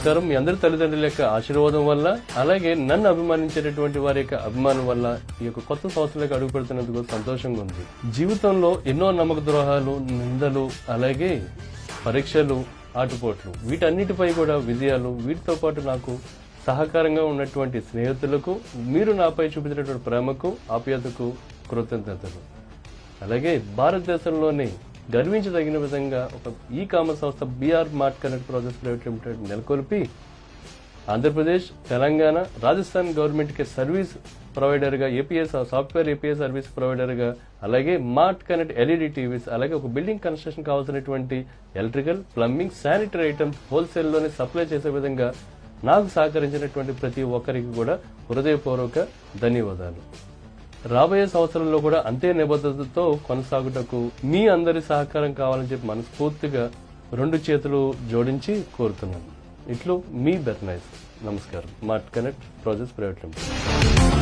నమస్కారం. మీ అందరి తల్లిదండ్రుల యొక్క ఆశీర్వాదం వల్ల, అలాగే నన్ను అభిమానించేటటువంటి వారి యొక్క అభిమానం వల్ల ఈ యొక్క కొత్త సంవత్సరాలకు అడుగు పెడుతున్నందుకు సంతోషంగా ఉంది. జీవితంలో ఎన్నో నమ్మక ద్రోహాలు, నిందలు, అలాగే పరీక్షలు, ఆటుపోట్లు, వీటన్నిటిపై కూడా విజయాలు, వీటితో పాటు నాకు సహకారంగా ఉన్నటువంటి స్నేహితులకు, మీరు నాపై చూపించినటువంటి ప్రేమకు, ఆప్యాయతకు కృతజ్ఞతలు. అలాగే భారతదేశంలోనే గర్వించదగిన విధంగా ఒక ఈ కామర్స్ సంస్థ BR mart connect projects private limited నెలకొల్పి ఆంధ్రప్రదేశ్, తెలంగాణ, రాజస్థాన్ గవర్నమెంట్ కి సర్వీస్ ప్రొవైడర్ గా, APS software APS service provider గా, అలాగే మార్ట్ కనెక్ట్ ఎల్ఈడి టీవీస్, అలాగే ఒక బిల్డింగ్ కన్స్ట్రక్షన్ కావాల్సినటువంటి electrical, plumbing, sanitary items wholesale లోనే సప్లై చేసే విధంగా నాకు సహకరించినటువంటి ప్రతి ఒక్కరికి కూడా హృదయపూర్వక ధన్యవాదాలు. రాబోయే సంవత్సరంలో కూడా అంతే నిబద్ధతతో కొనసాగుటకు మీ అందరి సహకారం కావాలని చెప్పి మనస్ఫూర్తిగా 2 చేతులు జోడించి కోరుతున్నాను. ఇట్లు మీ బెర్నైస్. నమస్కారం. Mart connect projects private limited.